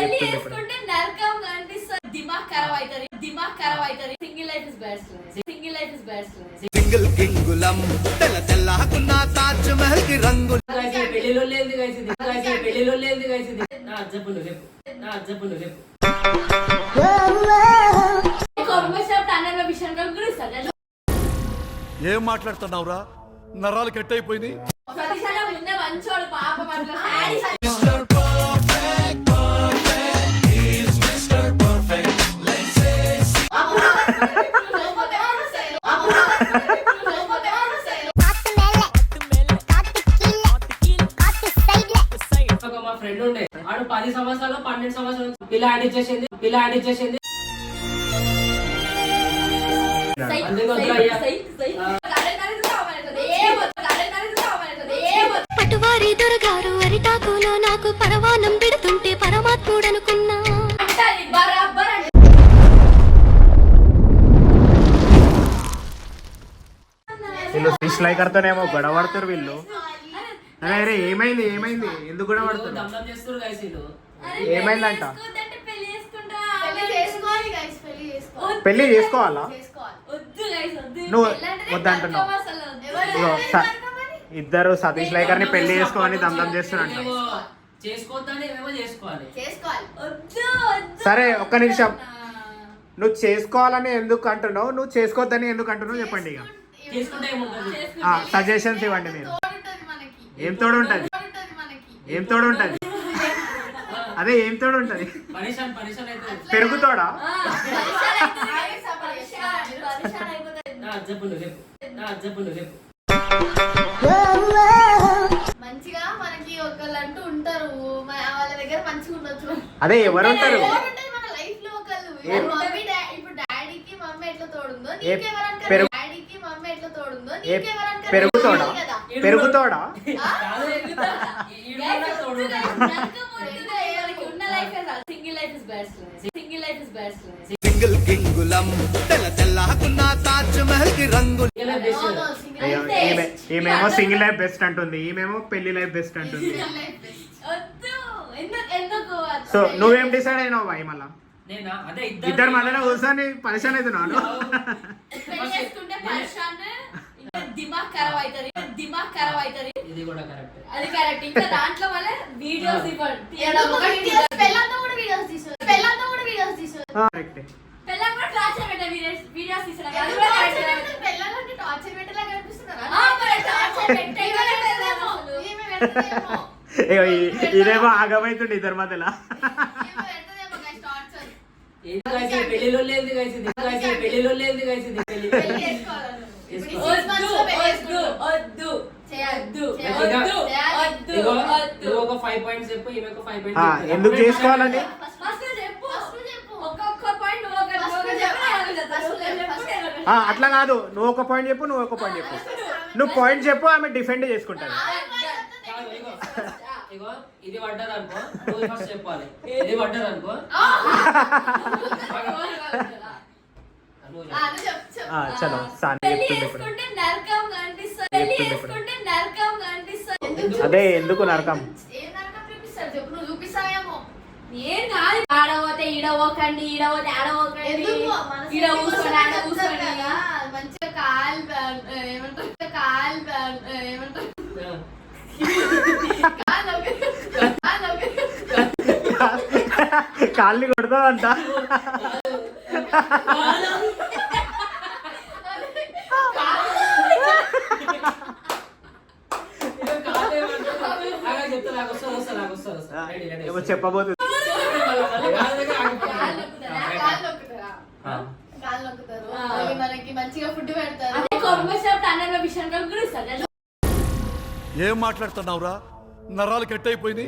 చెప్తుంది ఇప్పుడు. సింగిల్ కింగులం తెల్ల తెల్లకున్న తాజ్ మహల్ కి రంగు పెళ్లిలో లేదు గైస్ ఇది పెళ్లిలో లేదు గైస్ ఇది నా అజ్జపులు రేపు ఏం మాట్లాడుతున్నావురా నరాలు కట్ అయిపోయింది మా ఫ్రెండ్ ఉండే ఆడు 10 సంవత్సరాలు 12 సంవత్సరాలు పిల్ల యాడ్ ఇచ్చేసింది పటువారి దొరగారు అరిటాకులో నాకు పరవానం పెడుతుంటే పరమాత్ముడనుకున్నా. వీళ్ళు ఫిష్ లైకర్తోనేమో గొడవ పడుతారు వీళ్ళు. అరే ఏమైంది ఎందుకు గొడవ పడుతున్నారు? ఏమైందంట? పెళ్లి చేసుకోవాలా? నువ్వు వద్దంటున్నావు. ఇద్దరు సతీష్ లైకర్ ని పెళ్లి చేసుకోవాలని దమ్దం చేస్తున్నట్టు. సరే ఒక్క నిమిషం, నువ్వు చేసుకోవాలని ఎందుకు అంటున్నావు, నువ్వు చేసుకోవద్దని ఎందుకు అంటున్నావు చెప్పండి. ఇక సజెషన్స్ ఇవ్వండి మీరు. ఏం తోడు ఉంటది అదే ఏం తోడు ఉంటది? పెరుగుతోడా? మంచిగా మనకి ఒకళ్ళంటూ ఉంటారు, వాళ్ళ దగ్గర మంచిగా ఉండొచ్చు. అదే ఎవరు ఉంటారు మన లైఫ్ లో ఒకళ్ళు. ఇప్పుడు డాడీకి మమ్మీ ఎట్లా తోడుందో డాడీకి మమ్మీ ఎట్లా తోడుందో పెరుగుతోడా? సింగిల్ కింగులం తెల్ల తెల్లకున్న తాజ్ మహల్ కి రంగు. ఈమెమో సింగిల్ లైఫ్ బెస్ట్ అంటుంది, ఈమెమో పెళ్లి లైఫ్ బెస్ట్ అంటుంది. సో నువ్వేం డిసైడ్ అయినావు బాయ్? మళ్ళా ఇద్దరు మధ్యలో కూర్చొని పరిశాన్ అవుతున్నాను. దాంట్లో వీడియోస్ ఇదేమో ఆగమైతుండే ఇద్దరు మధ్యలో. పెళ్లిలో లేదు ఒక 5 పాయింట్స్ చెప్పు, ఈమెకు 5 పాయింట్స్. ఎందుకు చేసుకోవాలని? అట్లా కాదు, నువ్వు ఒక పాయింట్ చెప్పు. నువ్వు పాయింట్ చెప్పు, ఆమె డిఫెండ్ చేసుకుంటాను. ఇది పడ్డది అనుకో, నువ్వు ఫస్ట్ చెప్పాలి. ఇది పడ్డది అనుకో, చలో సాని చెప్తుంది ఇప్పుడు. అదే ఎందుకు నరకం? ఆడపోతే ఈడవోకండి, ఈడపోతే ఆడవోకండి, ఈడ కూర్చోండి, ఆడ కూర్చోండి. మంచిగా కాళ్ళని కొడతావంట. చెప్పబోతుంది. మనకి మంచిగా ఫుడ్ పెడతారు. ఏం మాట్లాడుతున్నావురా నరాలు కట్ అయిపోయింది.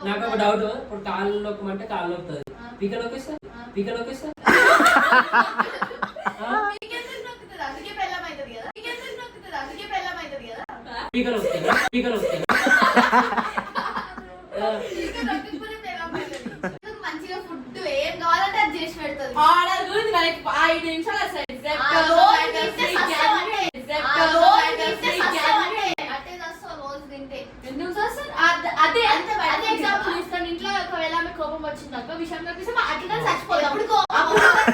నాకు ఒక డౌట్, ఇప్పుడు కాళ్ళు నొక్కమంటే కాళ్ళు నొక్కుతుంది, పీక నొక్కిస్తా మీకెందుకు నొక్కుతుంది? అందుకే పెళ్ళం అవుతుంది కదా. మీకెందుకు నొక్కుతుంది? అందుకే పెళ్ళం అవుతుంది కదా. స్పీకర్ వస్తుంది స్పీకర్ వస్తుంది ఇంకా నొక్కకపోతే పెళ్ళం అవుతుంది. ఎందుకు మంచిగా ఫుడ్ ఏం కావాలంటే అది చేసి పెడుతుంది. ఆర్డర్ గురించి మనకి 5 నిమిషాలు వస్తాయి. ఆ రోజు తింటే సస్తాం అంటే. ఆ రోజు తింటే సస్తాం అంటే. అంటే సస్తాం రోజు తింటే. ఎందుకు చేస్తారు? అదే అంతే బయట అదే ఎగ్జాంపుల్ ఇస్తాను. ఇంట్లో ఒకవేళ ఆమె కోపం వచ్చింది అనుకో, విషయం కనిపిస్తే అట్లా చచ్చిపోతాం. ఎప్పుడు కోపం వస్తాయి.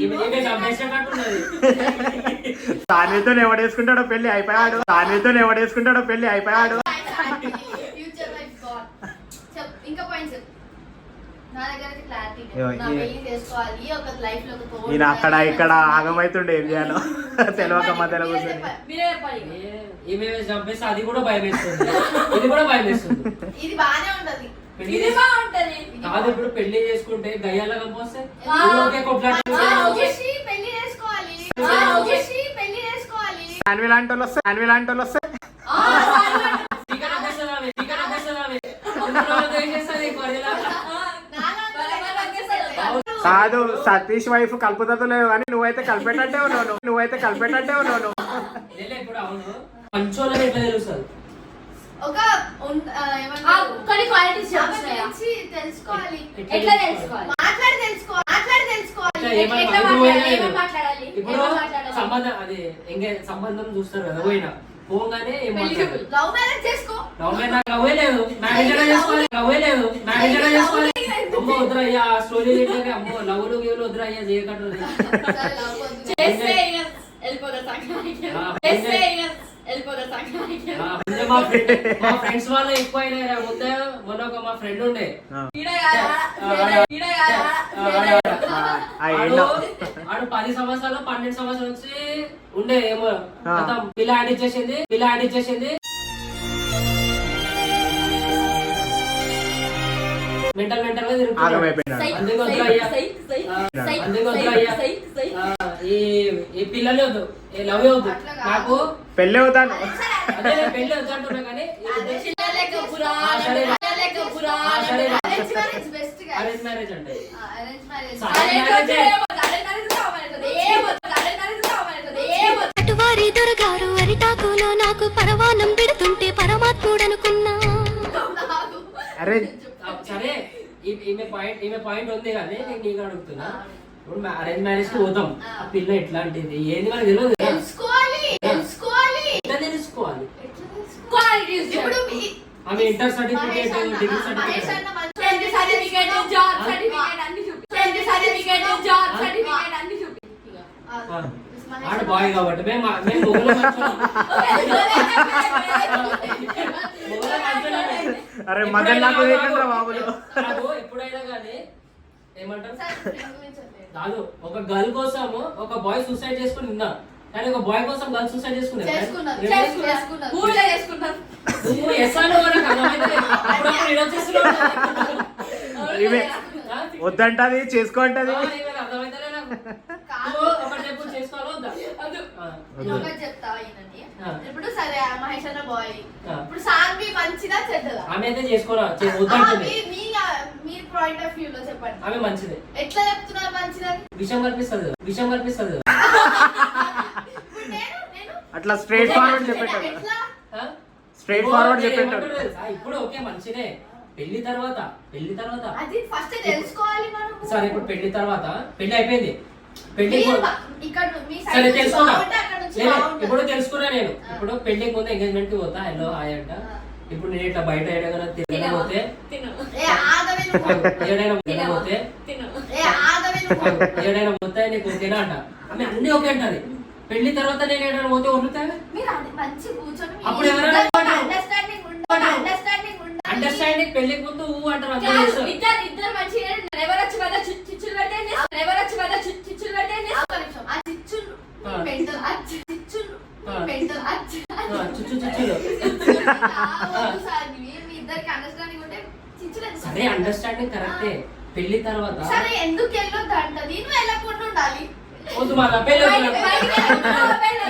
ఈమె చంపేసినట్టున్నది. సాన్వితో ఎవడేసుకుంటాడో పెళ్లి అయిపోయాడు. సాన్వితో ఎవడేసుకుంటాడో పెళ్లి అయిపోయాడు. Future life God. ఇంకా పాయింట్స్ నా దగ్గర క్లారిటీ ఏమో, నా పెళ్లి చేసుకోవాలి ఒక లైఫ్ లో ఒక తోడు ఈయన అక్కడ ఇక్కడ ఆగమైతుండే ఏం చేయాలో తెలియక మధ్యలో కూర్చొని. మీరే చెప్పాలి. ఈమె చంపేస్తే అది కూడా భయం వేస్తుంది, ఇది కూడా భయం వేస్తుంది. ఇది బానే ఉంటది. ఇది బాగుంటది. కాదు ఇప్పుడు పెళ్లి చేసుకుంటే గయ్యాల కంపోస్తే ఓకే. ఓకేసి పెళ్లి చేసుకోవాలి. ఓకేసి పెళ్లి చేసుకోవాలి. సాన్వి లాంటి వాళ్ళు వస్తే సాన్వి లాంటి వాళ్ళు వస్తే కాదు సతీష్ వైఫ్ కలుపుతుందో లేవు కానీ నువ్వైతే కలిపేటట్టే ఉన్నావు. నువ్వైతే కలిపేటట్టే ఉన్నావు. ఇప్పుడు అవును పంచోళ్ళని ఎట్లా తెలుస్తుంది? ఒక ఏమంటారు కొన్ని క్వాలిటీస్ ఆమె చెప్తున్నాయా? గురించి తెలుసుకోవాలి. ఎట్లా తెలుసుకోవాలి? మాట్లాడి తెలుసుకోవాలి. ఏమన్నా ఎట్లా ఇప్పుడు మాట్లాడాలి? పోయినా ఏమేం మాట్లాడాలి? ఇప్పుడు ఏమేం మాట్లాడాలి? సంబంధం అది సంబంధం చూస్తారు కదా, పోయినా పోగానే ఏం పెళ్లి మాట్లాడాలి? లవ్ మ్యారేజ్ చేసుకో. లవ్ మ్యారేజ్ నాకు లవ్వే లేదు, మ్యారేజ్ ఎలా చేసుకోవాలి? లవ్వే లేదు, మ్యారేజ్ ఎలా చేసుకోవాలి? అమ్మో వద్దురయ్యా ఆ స్టోరీ ఏంటంటే అమ్మో లవ్లు గేవులు వద్దురయ్యా చేయకట్టు. సరే లవ్ వద్దు. చేస్తే ఇక వెళ్ళిపోతారు సంక్రాంతికి. చేస్తే ఇక వెళ్ళిపోతారు సంక్రాంతికి. మా ఫ్రెండ్స్ వాళ్ళు ఎక్కువ అయినా ముందే మొన్న ఒక మా ఫ్రెండ్ ఉండే ఈడ కాదా? ఈడ కాదా? ఆడు 10 సంవత్సరాలు 12 సంవత్సరాల నుంచి ఉండే ఏమో మొత్తం పిల్ల ఆడిచ్చేసింది మెంటల్ గా తిరుగుతున్నాడు. ఆగమైపోయినాడు. అందుకే వద్దురయ్యా. సైక్ సైక్ సైక్ అందుకే వద్దురయ్యా. Psych psych. ఈ పిల్లలు వద్దు, లవ్ వద్దు నాకు. పెళ్ళి అవుతాను. అదే నేను పెళ్లి వద్దు అంటున్నా కానీ చిల్లలేక పురా సరే. చిల్లలేక పురా సరే. అరేంజ్ మ్యారేజ్ బెస్ట్ గా. అరేంజ్ మ్యారేజ్ అంటే అరేంజ్ మ్యారేజ్. అటువారి దొరగారు అరిటాకులో నాకు పరవానం పెడుతుంటే పరమాత్ముడనుకున్నా. అరే సరే ఈమె పాయింట్ ఉంది కానీ నేను నీకు అడుగుతున్నా. ఇప్పుడు అరేంజ్ మ్యారేజ్ కి పోతాం, ఆ పిల్ల ఎట్లాంటిది ఏంది మనకు తెలియదు కదా. తెలుసుకోవాలి. ఎట్లా తెలుసుకోవాలి? ఇప్పుడు ఆమె inter certificate degree Mahesh certificate అన్న మంచి సర్టిఫికేట్ జాబ్ సర్టిఫికేట్ అన్ని చూపి. సర్టిఫికేట్ జాబ్ సర్టిఫికేట్ అన్ని చూపి. ఆడు బాయ్ కాబట్టి మేము మొగలు అరే మధ్య నాకు లేకుండా బాబులు. నాకు ఎప్పుడైనా కానీ ఏమంటారు మంచి కాదు, ఒక గర్ల్ కోసము ఒక బాయ్ సూసైడ్ చేసుకుని ఉన్నా కానీ ఒక బాయ్ కోసం గర్ల్ సూసైడ్ చేసుకున్నారు. ఊళ్ళో చేసుకుంటారు. నువ్వు ఎస్ఆర్ అప్పుడప్పుడు ఇలా చేస్తున్నావు. ఇవే వద్దంటది చేసుకోంటది. అర్థమైతేనే నాకు నువ్వు ఒకటి చెప్పు, చేసుకోవాలో వద్దా? ఒకటి చెప్తా వినండి. ఇప్పుడు సరే మహేష్ అన్న బాయ్. ఇప్పుడు సాన్వి మంచిదా చెడ్డదా? ఆమె అయితే చేసుకోరా వద్దంటుంది. మీ పాయింట్ ఆఫ్ వ్యూ లో చెప్పండి. ఆమె మంచిదే. ఎట్లా చెప్తున్నారు మంచిదని? విషయం కనిపిస్తుంది. ఇప్పుడు నేను అట్లా స్ట్రైట్ ఫార్వర్డ్ చెప్పేటాడు. ఎట్లా స్ట్రైట్ ఫార్వర్డ్ చెప్పేటాడు. ఇప్పుడు ఓకే మంచిదే. పెళ్లి తర్వాత అది ఫస్ట్ తెలుసుకోవాలి మనం. సరే ఇప్పుడు పెళ్లి తర్వాత పెళ్లి అయిపోయింది. పెళ్లి ఇక్కడ మీ సరే సైడ్ తెలుసుకున్నా. అక్కడ నుంచి లేదు, బాగుంటది. ఇప్పుడు తెలుసుకున్నా నేను. ఇప్పుడు పెళ్లికి ముందు ఎంగేజ్మెంట్ కి పోతా, హలో హాయ్ అంట. ఇప్పుడు నేను ఇట్లా బయట ఏడైనా తిరగకపోతే తిను ఏ ఆగవే నువ్వు. ఏడైనా తిరగకపోతే తిను. ఏ ఆగవే నువ్వు. ఏడైనా పోతే నీకు ఓకేనా అంట. ఆమె అన్ని ఓకే అంటది. పెళ్లి తర్వాత నేను ఏడైనా పోతే వదులుతావే. మీరు అది మంచి కూర్చొని మీ అప్పుడు ఎవరైనా ఇద్దరికి అనుకుంటారు. అండర్స్టాండింగ్ ఉండాలి. అండర్స్టాండింగ్ ఉండాలి. అండర్స్టాండింగ్ పెళ్లికి ముందు అంటారు అంతా కాదు, తెలుసు. ఇద్దరు మంచిగా ఎవరు వచ్చి వల్ల చిచ్చులు పెడితే ఎవరు వచ్చి వల్ల చిచ్చులు పెడితే ఒక్క నిమిషం. ఆ చిచ్చులు మీ పెంటలు ఆ చిచ్చులు మీ పెంటలు ఆ చుచ్చులు సారి మీ ఇద్దరికి అండర్స్టాండింగ్ ఉంటే చిచ్చులు ఎందుకు? సరే అండర్స్టాండింగ్ కరెక్టే. పెళ్లి తర్వాత సరే ఎందుకు వెళ్ళొద్దు అంటది నువ్వు వెళ్ళకుండా ఉండాలి. వద్దు మళ్ళా పెళ్లి వద్దు నాకు. బయటికి వెళ్ళొద్దు.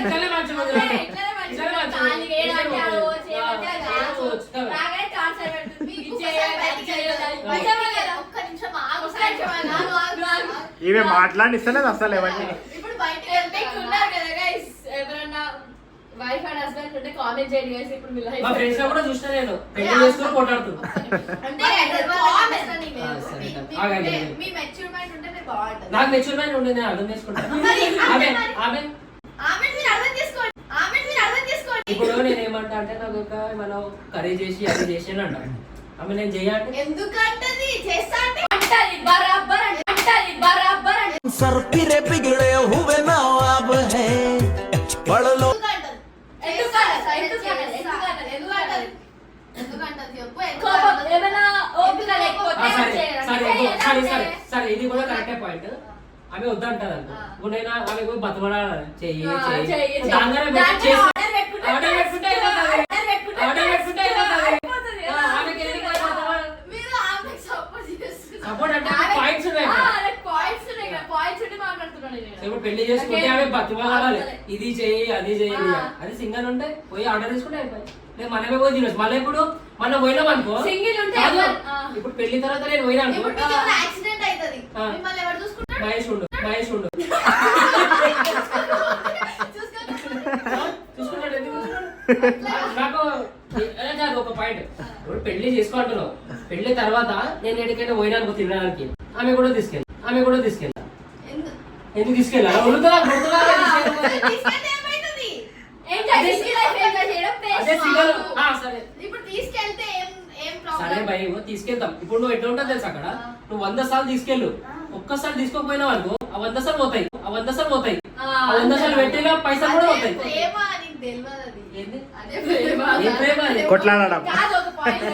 ఇట్లనే మంచిగా వద్దు నాకు. ఇట్లనే నిజంగా మంచిది. కాళ్ళు వేయడానికి ఆ రోజు ఆ, చేయమంటే అది కాదు. చేయవచ్చు కదా. రాగానే టార్చర్ పెడుతుంది. మీకు ఇది చేయాలి, అది చేయాలి, అది నిజమే కదా? ఒక్క నిమిషం ఆగు, ఒక్క నిమిషం ఆగు, ఆగు, ఆగు. ఇవే మాట్లాడిస్తలేదు అసలు ఎవరికి. ఇప్పుడు బయటికి మీకు ఉన్నారు కదా guys, ఎవరన్నా వైఫ్ అండ్ హస్బెండ్ ఉంటే కామెంట్ చేయండి guys. ఇప్పుడు మీ life మా ఫ్రెండ్స్ లో కూడా చూసిన నేను పెళ్లి చేసుకుని కొట్లాడుతున్నా. అంటే understanding లేదు. సరే, మీ- ఆగండి. మీ మెచ్యూర్ మైండ్ ఉంటే మీరు బాగుంటుంది. నాకు మెచ్యూర్మెంట్ ఉండే నేను అర్థం చేసుకుంటాను. మరి ఆమె మరి- ఆమె ఆమెను మీరు అర్థం చేసుకోండి. ఆమెను మీరు అర్థం చేసుకోండి. ఇప్పుడు నేను ఏమంటా అంటే నాకు ఒక మనం కర్రీ చేసి అది చేసి అని అంటాను. ఆమె నేను చేయాలంటే ఎందుకంటది చేస్తా అంటే అంటది బరాబర్ అంటే అంటది బరాబర్ అంటే सर फिरे बिगड़े हुए नवाब है बड़ लो ఎందుకంటది? ఎందుకంటది చెప్పు. కోపం ఏమైనా ఓపిక లేకపోతే సరే చేయాలి. సరే చేయాలి. సరే సరే సరే ఇది కూడా కరెక్టే పాయింట్. ఆమె వద్దంటది అనుకో. ఇప్పుడు నేను ఆమె పోయి బతమడాలి చెయ్యి చెయ్యి దాంగానే దాంట్లో చేసి ఆర్డర్ పెట్టుకుంటే ఆర్డర్ పెట్టుకుంటే అయిపోతుంది. ఆర్డర్ పెట్టుకుంటే ఆర్డర్ పెట్టుకుంటే అయిపోతుంది. అయిపోతుంది. ఆమెకి ఎందుకు అయిపోతుంది? మీరు ఆమెకు సపోర్ట్ చేస్తున్నారు. సపోర్ట్ అంటే పాయింట్స్ ఉన్నాయి ఇక్కడ. పాయింట్స్ ఉన్నాయి కదా, పాయింట్స్ ఉంటే మాట్లాడుతున్నాను నేను. ఇప్పుడు పెళ్లి చేసుకుంటే ఆమె బతిమాలాలి ఇది చెయ్యి అది చెయ్యి అది సింగల్ ఉంటే పోయి ఆర్డర్ తీసుకుంటే అయిపోయి లేదు మనమే పోయి తినొచ్చు. మళ్ళీ ఇప్పుడు మనం పోయినాం అనుకో సింగిల్ ఉంటే కాదు. ఆ. ఇప్పుడు పెళ్లి తర్వాత నేను పోయినా అనుకో ఇప్పుడు మీకు ఏమైనా యాక్సిడెంట్ అవుతుంది. ఆ. మిమ్మల్ని ఎవరు చూసుకుంటారు? మహేష్ ఉండు చూసుకుంటాడు ఎందుకు చూసుకుంటాడు? నాకు అదే కాదు ఒక పాయింట్. ఇప్పుడు పెళ్లి చేసుకుంటున్నావు పెళ్లి తర్వాత నేను ఎక్కడికైనా పోయినా అనుకో తినడానికి ఆమె కూడా తీసుకెళ్ళి ఎందు- ఎందుకు తీసుకెళ్ళా ఉడుతుందా తీసుకెళ్తే ఏమైతుంది? ఏంటి అది సింగిల్ లైఫ్ ఎంజాయ్ చేయడం అదే best. సింగల్ సరే ఇప్పుడు తీసుకెళ్తే ఏం సరే ప్రాబ్లం? భయ్ తీసుకెళ్తాం. ఇప్పుడు నువ్వు ఎట్లా ఉంటుంది తెలుసు అక్కడ నువ్వు 100 సార్లు తీసుకెళ్ళు ఒక్కసారి తీసుకోకపోయినావు అనుకో ఆ 100 సార్లు పోతాయి ఆ 100 సార్లు పెట్టినా పైసలు కూడా పోతాయి. ప్రేమ నీకు తెలియదు అది. ఏంది? అదే ప్రేమ. ఏం ప్రేమ అది? కొట్లాడడం. కాదు ఒక పాయింట్.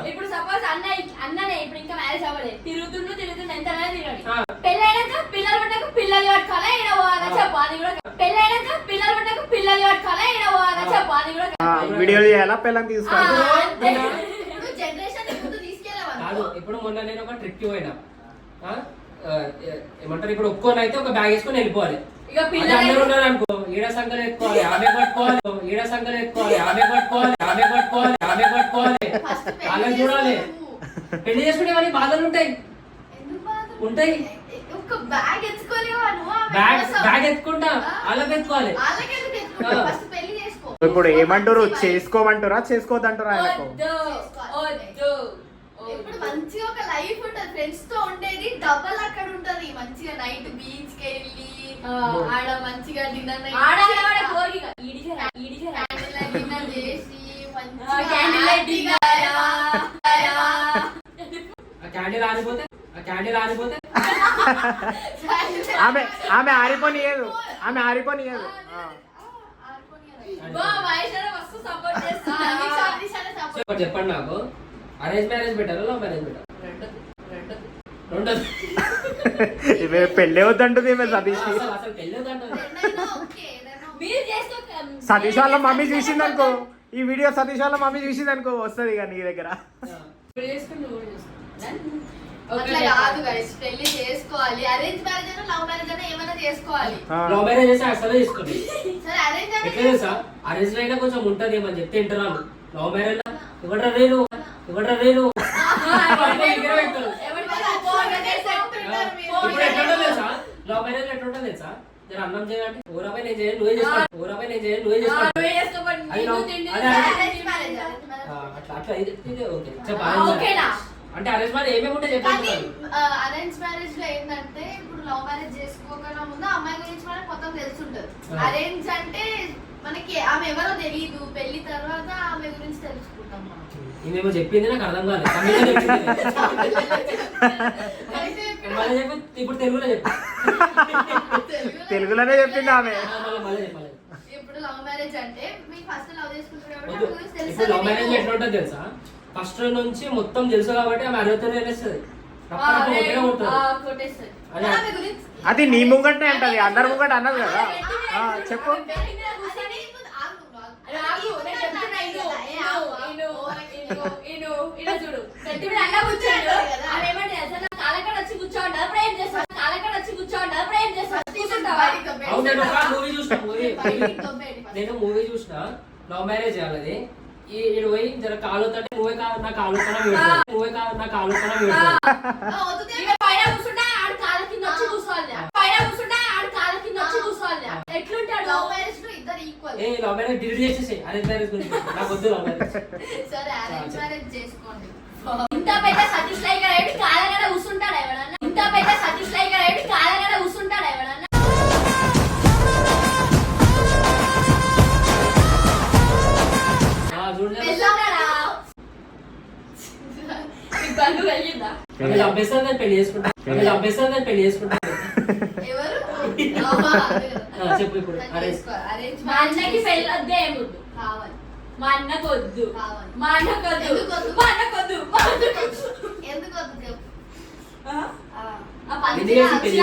ఇప్పుడు సపోజ్ అన్ననే ఇప్పుడు ఇంకా మ్యారేజ్ అవ్వలేదు, తిరుగుతుండు ఎంత తిరగండి. ఆ. పెళ్ళైనాక పిల్లలు పట్టాక పిల్లలు పట్టుకోవాలా ఈడ పోవాలా చెప్పు అది కూడా. పెళ్ళైనాక పిల్లలు పట్టాక పిల్లలు పట్టుకోవాలా ఈడ పోవాలా చెప్పు అది కూడా. వీడియోలు చేయాలా పిల్లలు తీసుకోవాలి. అంతే. ఇప్పుడు జనరేషన్ ముందు తీసుకెళ్ళావా కాదు ఇప్పుడు మొన్న నేను ఒక ట్రిప్ కి పోయినా ఏమంటారు ఇప్పుడు ఒక్కోని అయితే ఒక బ్యాగ్ వేసుకొని వెళ్ళిపోవాలి. ఇక అది పిల్లలు అందరూ ఉన్నారు అనుకో ఈడ సంఖ్యలు ఎత్తుకోవాలి ఆమె పట్టుకోవాలి వాళ్ళని చూడాలి. పెళ్లి చేసుకునే వాళ్ళకి బాధలు ఉంటాయి ఎందుకు బాధ? ఉంటాయి. ఒక బ్యాగ్ ఎత్తుకోలేవా నువ్వు? ఆమె కోసం. బ్యాగ్ ఎత్తుకుంటా వాళ్ళకి ఎత్తుకోవాలి. వాళ్ళకెందుకు ఎత్తుకుంటావు? ఆ. ఫస్ట్ పెళ్లి చేసుకో. ఇప్పుడు ఏమంటారు చేసుకోమంటారా చేసుకోవద్దంటారా ఆయనకు? వద్దు. ఇప్పుడు మంచిగా ఒక లైఫ్ ఉంటది ఫ్రెండ్స్ తో ఉండేది డబల్ అక్కడ ఉంటది మంచిగా నైట్ బీచ్ కి వెళ్ళి ఆడ మంచిగా డిన్నర్ ఆడవాడ కోరిక ఈడిచరా డిన్నర్ చేసి క్యాండిల్ లైట్ మంచిగా ఆ క్యాండిల్ ఆరిపోతే ఆమె ఆరిపోనియదు మస్తు సపోర్ట్ చేస్తా. ఒకటి చెప్పండి నాకు arrange marriage better love marriage better? రెండు ఇవే పెళ్ళి వద్దంటుంది ఈమె సతీష్. అసలు పెళ్ళి వద్దంటుంది. మీరు చేస్తూ సతీష్ వాళ్ళ మమ్మీ చూసింది అనుకో ఈ వీడియో సతీష్ వాళ్ళ మమ్మీ చూసింది అనుకో వస్తుంది ఇక నీ దగ్గర. ఇప్పుడు చేసుకుని నువ్వు కూడా చేసుకో. అట్లా కాదు గైస్ పెళ్లి చేసుకోవాలి అరేంజ్ మ్యారేజ్ అయినా లవ్ మ్యారేజ్ అయినా ఏమైనా చేసుకోవాలి లవ్ మ్యారేజ్ చేసి అసలు తీసుకోండి. సరే అరేంజ్ ఎట్లా తెలుసా అరేంజ్ అయినా కొంచెం ఉంటది ఏమని చెప్తే ఇంటరాలు. లవ్ మ్యారేజ్ ఇవ్వడరా నేను ఇప్పుడు ఎట్లుంటో తెలుసా లవ్ మ్యారేజ్ ఎట్లుంటో తెలుసా జర అన్నం చేయాలంటే ఊరపై నేను చేయను నువ్వే చేసుకోవాలి అది లవ్ అట్లా ఇది ఓకే ఓకేనా? అంటే అరేంజ్ మ్యారేజ్ ఏమేమి ఉంటే చెప్పండి. అరేంజ్ మ్యారేజ్ లో ఏంటంటే ఇప్పుడు లవ్ మ్యారేజ్ చేసుకోకుండా ముందు అమ్మాయి గురించి మనకు మొత్తం తెలుసుంటది అరేంజ్ అంటే మనకి ఆమె ఎవరో తెలియదు పెళ్లి తర్వాత ఆమె గురించి తెలుసుకుంటాం మనం. ఈమెమో చెప్పింది నాకు అర్థం కాలేదు తమిళలో చెప్పింది. మళ్ళీ చెప్పు ఇప్పుడు తెలుగులో చెప్పు. తెలుగులోనే చెప్పింది ఆమె. మళ్ళీ చెప్పాలి. ఇప్పుడు లవ్ మ్యారేజ్ అంటే మీకు ఫస్ట్ లవ్ చేసుకుంటారు కాబట్టి వద్దు. ఆమె గురించి ఇప్పుడు లవ్ మ్యారేజ్ తెలుసు ఎట్లా ఉంటుంది తెలుసా ఫస్ట్ నుంచి మొత్తం తెలుసు కాబట్టి ఆమె అర్హతనే వెళ్ళేస్తుంది. అదే ఆమె గురించి అది నీ ముంగట్నే అంటది అందరి ముంగట అన్నది కదా. చెప్పు చూడు అలా కూర్చోండు అదేమంటే అసలు కాలక్కడ వచ్చి కూర్చోండి ప్రేమ్ చేస్తాడు కూర్చుంటావా అవును నేను ఒక మూవీ చూసిన మూవీ నేను మూవీ చూసిన లవ్ మ్యారేజ్ చేయాలి ఈడు పోయి జర కాలుతాంటే నువ్వే నా కాలుతానా నా కాలుతానా ఈమె పైన కూర్చుంటే ఆడు కాళ్ళ కింద వచ్చి కూర్చోవాలి. పైన కూర్చుంటే ఆడు కాళ్ళ కింద వచ్చి కూర్చోవాలి. ఎట్లుంటాడు? లవ్ మ్యారేజ్ లో ఇద్దరు ఈక్వల్. ఏ లవ్ మ్యారేజ్ డిలీట్ చేసేసి అరేంజ్ మ్యారేజ్ గురించి నాకు వద్దు లవ్ మ్యారేజ్. సరే అరేంజ్ మ్యారేజ్ చేసుకోండి. ఇంత పెద్ద సతీష్ లైక్ ఏంటి కాళ్ళగడ కూర్చుంటాడు ఎవడన్నా? ఇంత పెద్ద సతీష్ లైక్ ఏంటి కాళ్ళగడ కూర్చుంటాడు ఎవడన్నా? బండు కలిగిందా? చంపేస్తాను నేను పెళ్లి చేసుకుంటా ఎవరు? చెప్పు ఇప్పుడు అరేంజ్ మా అన్నకి పెళ్ళొద్దే ఏముద్దు కావాలి. మా అన్నకు వద్దు కావాలి. మా అన్నకు వద్దు ఎందుకు వద్దు? మా అన్నకు వద్దు మా అన్నకు వద్దు. ఎందుకు వద్దు చెప్పు. ఆ ఎందుకు చేసి పెళ్లి?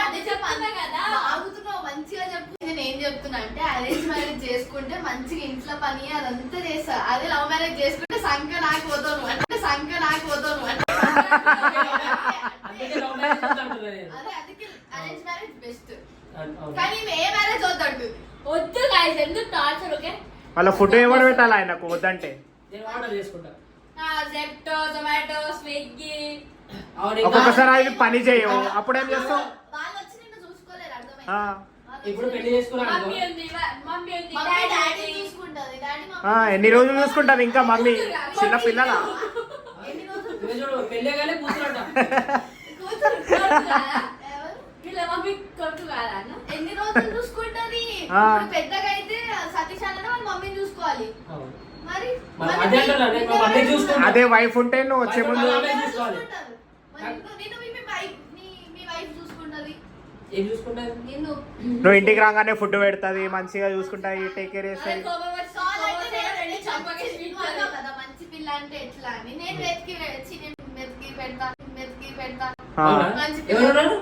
అదే చెప్తున్నా కదా. ఆగుతున్నావు, మంచిగా చెప్పు. నేను ఏం చెప్తున్నా అంటే అరేంజ్ మ్యారేజ్ చేసుకుంటే మంచిగా ఇంట్లో పని అదంతా చేస్తా. అదే లవ్ మ్యారేజ్ చేసుకుంటే సంఖ్య నాకు పోతాను అంటే అందుకే లవ్ మ్యారేజ్ అంటున్నా నేను. అదే అందుకే అరేంజ్ మ్యారేజ్ బెస్ట్. అవును. కానీ ఏ మ్యారేజ్ వద్దంటు. వద్దు గైస్ ఎందుకు టార్చర్ ఓకే? వాళ్ళ ఫుడ్ ఏమని పెట్టాలి ఆయనకు వద్దంటే? నేను ఆర్డర్ చేసుకుంటా. జెప్టో జొమాటో స్విగ్గీ అవును ఇంకా ఒక్కొక్కసారి అవి పని చేయవు, అప్పుడేం చేస్తావు? వాళ్ళు వచ్చి నిన్ను చూసుకోలేరు, అర్థమైంది. ఆ, ఇప్పుడు పెళ్లి చేసుకున్నా మమ్మీ ఉంది మమ్మీ ఉంది మమ్మీ డాడీ డాడీ చూసుకుంటది. డాడీ ఆ, ఎన్ని రోజులు చూసుకుంటారు ఇంకా మమ్మీ? చిన్న పిల్లల ఎన్ని రోజులు ఇవే చూడు పెళ్ళే కానీ కూతురంట. కూతురు ఎవరు? వీళ్ళ మమ్మీ కొడుకు కాదా అన్న? ఎన్ని రోజులు చూసుకుంటది? ఆ. ఇప్పుడు పెద్దగా అయితే సతీష్ అన్న వాళ్ళ మమ్మీని చూసుకోవాలి. అవును. మరి మరి అదే అంటున్నా, నేను మా మమ్మీ చూసుకుంటా. అదే వైఫ్ ఉంటే నువ్వు వచ్చే ముందు వైఫ్ ఎవరు చూసుకోవాలి. చూసుకుంటారు? మరి నిన్ను మీ వైఫ్ చూసుకుంటది. ఏం చూసుకుంటారు? నిన్ను నువ్వు ఇంటికి రాగానే ఫుడ్ పెడుతుంది, మంచిగా చూసుకుంటాయి, టేక్ కేర్ చేస్తాయి. కోపం వచ్చి కావాలంటే నేను రెండు చంపకేసి నువ్వు అన్నావు కదా మంచి పిల్ల అంటే ఎట్లా అని. నేను వెతికి పెడతా ఆ. అవునా? మంచి పిల్ల. ఎవరున్నారు?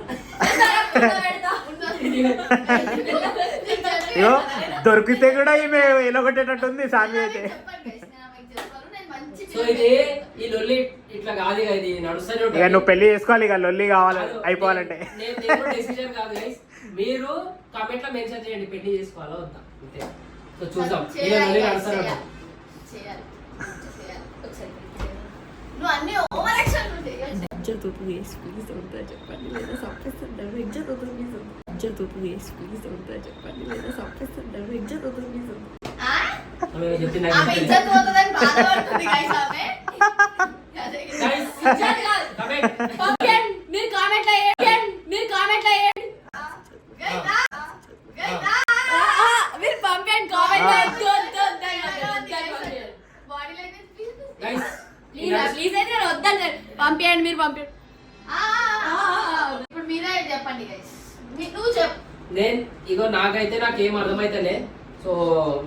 ఇగో దొరికితే కూడా ఈమె ఎలగొట్టేటట్టుంది సామి అయితే. సో ఇది ఈ లొల్లి ఇట్లా కాదు ఇక, ఇది నడుస్తూనే ఇక ఉంటుంది. నువ్వు పెళ్లి చేసుకోవాలి, ఇక లొల్లి కావాలి కాదు, అయిపోవాలంటే. నేను డెసిషన్ కాదు గైస్, మీరు కామెంట్ లో మెన్షన్ చేయండి పెళ్లి చేసుకోవాలా వద్దా అంతే. సో చూద్దాం ఇలా లొల్లి నడుస్తూనే ఉంటుంది. నువ్వు అన్ని ఓవర్ యాక్షన్ ఉంటాయి. ఆ? ఆమె చెప్పింది ఆమె నాకు ఇజ్జత్ పోతుందని బాధపడుతుంది guys ఆమె. అదే. Guys, comment. మీరు కామెంట్ లో వేయండి Guys, guys, మీరు పంపండి comment body language please. Guys, please అయితే వద్దండి పంపించండి మీరు పంపించండి ఇప్పుడు మీరే చెప్పండి గైస్. నువ్వు చెప్పు. నేను ఇగో నాకైతే నాకేం అర్థమైతేనే, సో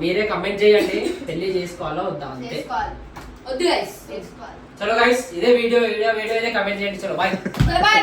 మీరే కమెంట్ చేయండి పెళ్లి చేసుకోవాలా వద్దా అంతే. చేసుకోవాలి. వద్దు గైస్ చేసుకోవాలి. చలో గైస్ ఇదే వీడియో అయితే కమెంట్ చేయండి. చలో బాయ్. బాయ్